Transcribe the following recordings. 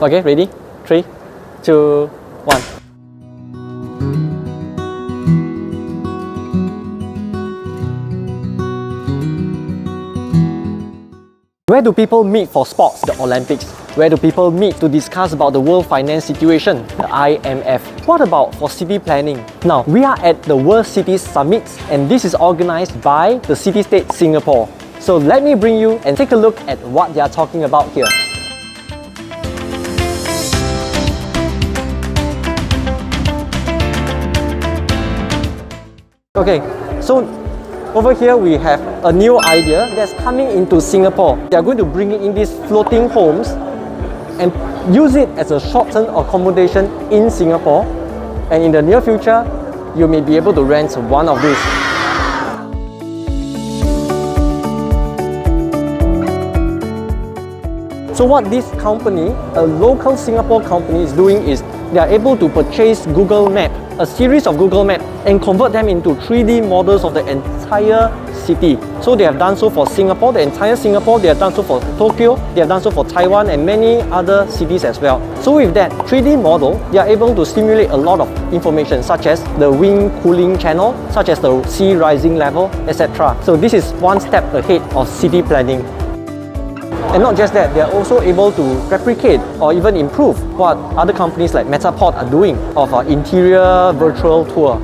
Okay, ready? 3, 2, 1. Where do people meet for sports? The Olympics. Where do people meet to discuss about the world finance situation? The IMF. What about for city planning? Now, we are at the World Cities Summit, and this is organized by the city-state Singapore. So let me bring you and take a look at what they are talking about here. Okay, so over here we have a new idea that's coming into Singapore. They are going to bring in these floating homes and use it as a short-term accommodation in Singapore. And in the near future, you may be able to rent one of these. So what this company, a local Singapore company, is doing is they are able to purchase Google Map, a series of Google Maps, and convert them into 3D models of the entire city. So they have done so for Singapore, the entire Singapore, they have done so for Tokyo, they have done so for Taiwan and many other cities as well. So with that 3D model, they are able to simulate a lot of information such as the wind cooling channel, such as the sea rising level, etc. So this is one step ahead of city planning. And not just that, they are also able to replicate or even improve what other companies like Metapod are doing of an interior virtual tour.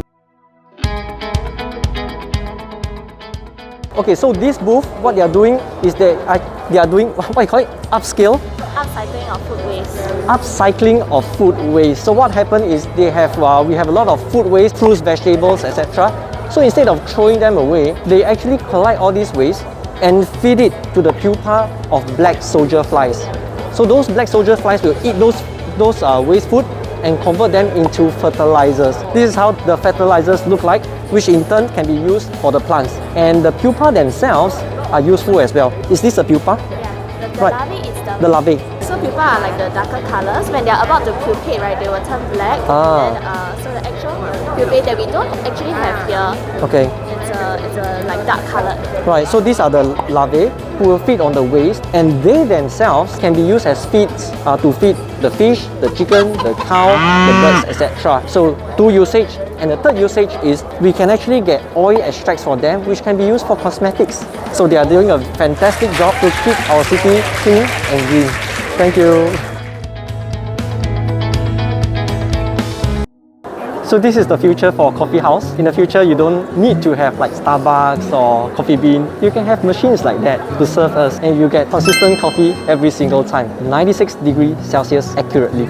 Okay, so this booth, what they are doing is they are doing, what you call it? Upscale? Upcycling of food waste. Upcycling of food waste. So what happened is they have, we have a lot of food waste, fruits, vegetables, etc. So instead of throwing them away, they actually collect all these waste and feed it to the pupa of black soldier flies. So those black soldier flies will eat those waste food and convert them into fertilizers. This is how the fertilizers look like, which in turn can be used for the plants. And the pupa themselves are useful as well. Is this a pupa? Yeah, the Right. larvae is The larvae. So pupa are like the darker colors. When they are about to pupate, right, they will turn black. Ah. And so the actual pupae that we don't actually have here, Okay. it's a like dark colored. Right, so these are the larvae who will feed on the waste, and they themselves can be used as feeds to feed the fish, the chicken, the cow, the birds, etc. So 2 usage, and the third usage is we can actually get oil extracts from them, which can be used for cosmetics. So they are doing a fantastic job to keep our city clean and green. Thank you. So this is the future for coffee house. In the future, you don't need to have like Starbucks or Coffee Bean. You can have machines like that to serve us, and you get consistent coffee every single time, 96 degrees Celsius accurately.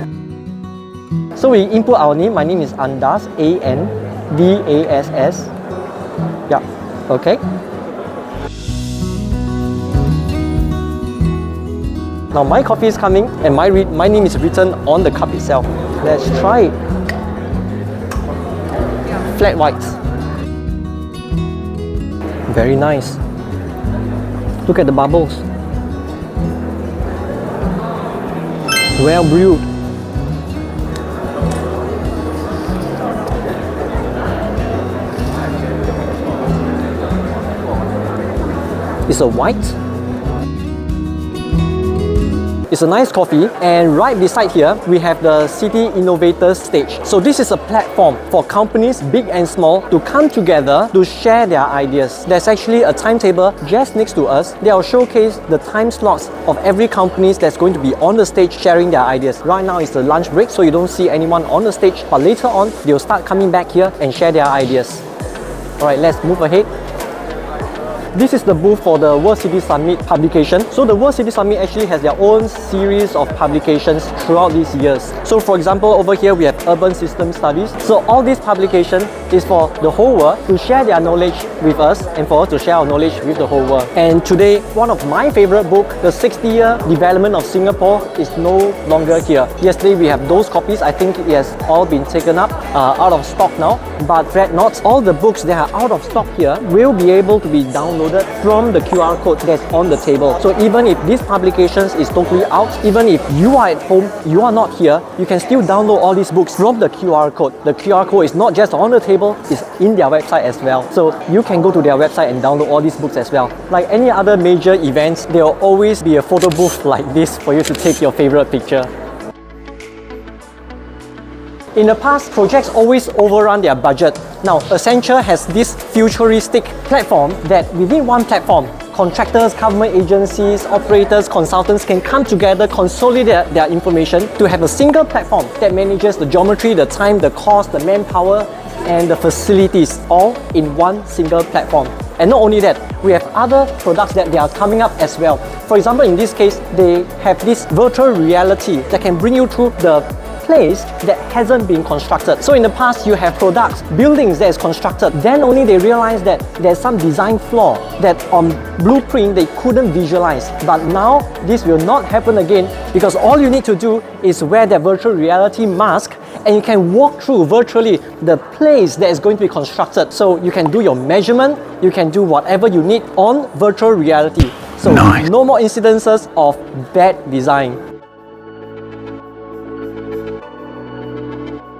So we input our name. My name is Andass, A-N-D-A-S-S. Yeah, okay. Now my coffee is coming, and my name is written on the cup itself. Let's try it. Flat whites. Very nice. Look at the bubbles. Well brewed. It's a white. It's a nice coffee, and right beside here we have the City Innovators stage. So this is a platform for companies big and small to come together to share their ideas. There's actually a timetable just next to us. They'll showcase the time slots of every company that's going to be on the stage sharing their ideas. Right now it's the lunch break, so you don't see anyone on the stage, but later on they'll start coming back here and share their ideas. Alright, let's move ahead. This is the booth for the World City Summit publication. So the World City Summit actually has their own series of publications throughout these years. So for example, over here we have Urban System Studies. So all this publication is for the whole world to share their knowledge with us and for us to share our knowledge with the whole world. And today, one of my favorite books, The 60-Year Development of Singapore, is no longer here. Yesterday we have those copies. I think it has all been taken up, out of stock now. But fret not, all the books that are out of stock here will be able to be downloaded from the QR code that's on the table. So even if this publications is totally out, even if you are at home, you are not here, you can still download all these books from the QR code. The QR code is not just on the table, it's in their website as well. So you can go to their website and download all these books as well. Like any other major events, there will always be a photo booth like this for you to take your favorite picture. In the past, projects always overrun their budget. Now, Accenture has this futuristic platform that within one platform, contractors, government agencies, operators, consultants can come together, consolidate their information to have a single platform that manages the geometry, the time, the cost, the manpower, and the facilities all in one single platform. And not only that, we have other products that they are coming up as well. For example, in this case, they have this virtual reality that can bring you through the place that hasn't been constructed. So in the past, you have products, buildings that is constructed, then only they realize that there's some design flaw that on blueprint they couldn't visualize. But now this will not happen again, because all you need to do is wear that virtual reality mask and you can walk through virtually the place that is going to be constructed. So you can do your measurement, you can do whatever you need on virtual reality. So no more incidences of bad design.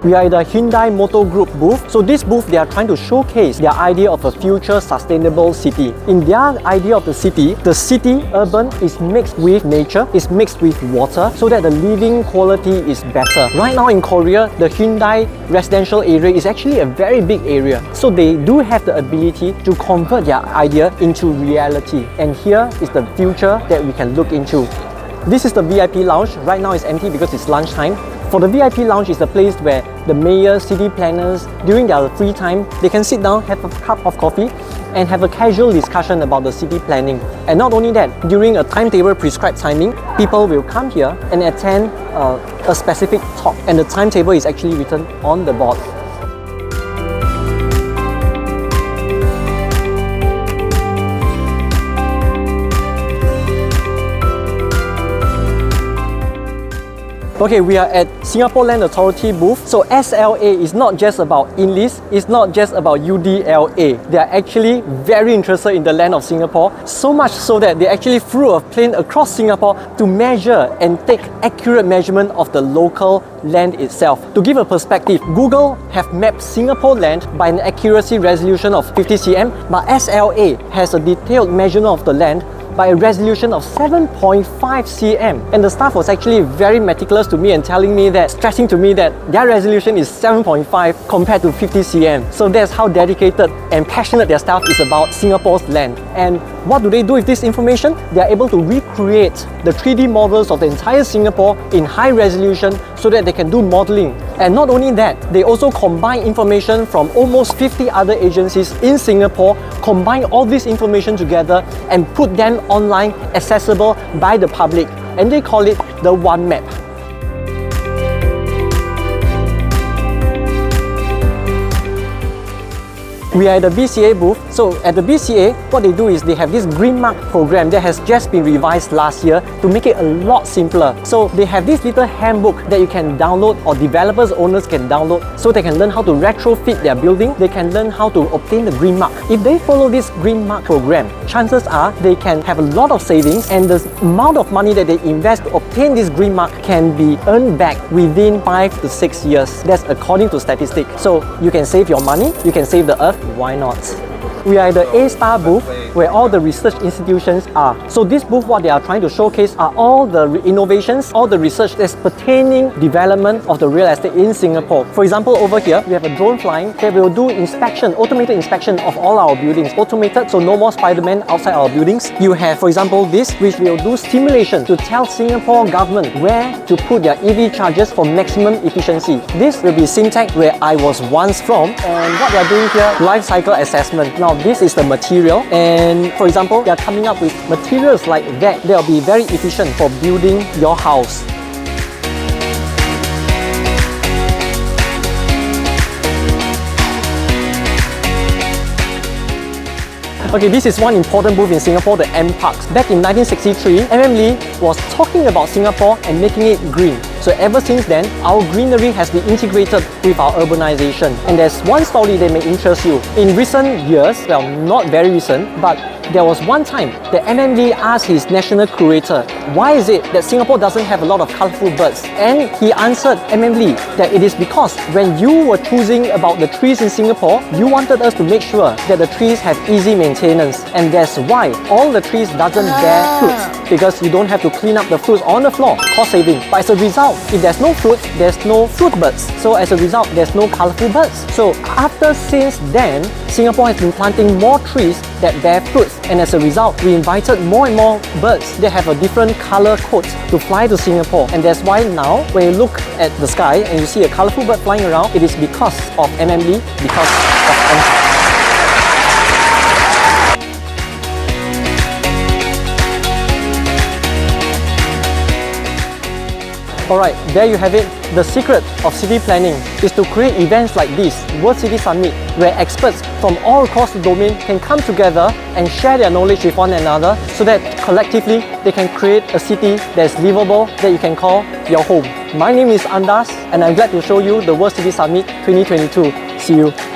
We are at the Hyundai Motor Group booth. So this booth, they are trying to showcase their idea of a future sustainable city. In their idea of the city urban is mixed with nature, is mixed with water, so that the living quality is better. Right now in Korea, the Hyundai residential area is actually a very big area. So they do have the ability to convert their idea into reality. And here is the future that we can look into. This is the VIP lounge. Right now it's empty because it's lunchtime. For the VIP lounge is the place where the mayors, city planners, during their free time, they can sit down, have a cup of coffee and have a casual discussion about the city planning. And not only that, during a timetable prescribed timing, people will come here and attend a specific talk, and the timetable is actually written on the board. Okay, we are at Singapore Land Authority booth. So SLA is not just about INLIS, it's not just about UDLA. They are actually very interested in the land of Singapore, so much so that they actually flew a plane across Singapore to measure and take accurate measurement of the local land itself. To give a perspective, Google have mapped Singapore land by an accuracy resolution of 50 cm, but SLA has a detailed measurement of the land by a resolution of 7.5 cm. And the staff was actually very meticulous to me and telling me that, stressing to me that their resolution is 7.5 compared to 50 cm. So that's how dedicated and passionate their staff is about Singapore's land. And what do they do with this information? They are able to recreate the 3D models of the entire Singapore in high resolution so that they can do modeling. And not only that, they also combine information from almost 50 other agencies in Singapore, combine all this information together and put them online, accessible by the public. And they call it the One Map. We are at the BCA booth. So at the BCA, what they do is they have this green mark program that has just been revised last year to make it a lot simpler. So they have this little handbook that you can download, or developers, owners can download, so they can learn how to retrofit their building. They can learn how to obtain the green mark. If they follow this green mark program, chances are they can have a lot of savings, and the amount of money that they invest to obtain this green mark can be earned back within 5 to 6 years. That's according to statistics. So you can save your money, you can save the earth. Why not? We are at the A-Star booth where all the research institutions are. So this booth, what they are trying to showcase are all the innovations, all the research that's pertaining development of the real estate in Singapore. For example, over here, we have a drone flying that will do inspection, automated inspection of all our buildings. Automated, so no more Spider-Man outside our buildings. You have, for example, this, which will do simulation to tell Singapore government where to put their EV chargers for maximum efficiency. This will be Sintech, where I was once from, and what they are doing here, life cycle assessment. Now, this is the material, and for example, they are coming up with materials like that will be very efficient for building your house. Okay, this is one important booth in Singapore, the M Parks. Back in 1963, MM Lee was talking about Singapore and making it green. So ever since then, our greenery has been integrated with our urbanization. And there's one story that may interest you. In recent years, well, not very recent, but there was one time that MM Lee asked his national curator, why is it that Singapore doesn't have a lot of colorful birds? And he answered MM Lee that it is because when you were choosing about the trees in Singapore, you wanted us to make sure that the trees have easy maintenance. And that's why all the trees doesn't bear fruits. because you don't have to clean up the fruits on the floor, cost saving. But as a result, if there's no fruits, there's no fruit birds. So as a result, there's no colorful birds. So since then, Singapore has been planting more trees that bear fruits, and as a result, we invited more and more birds that have a different color coat to fly to Singapore. And that's why now, when you look at the sky and you see a colorful bird flying around, it is because of MMB, because of Andass. Alright, there you have it. The secret of city planning is to create events like this, World City Summit, where experts from all across the domain can come together and share their knowledge with one another so that collectively they can create a city that is livable, that you can call your home. My name is Andass and I'm glad to show you the World City Summit 2022. See you.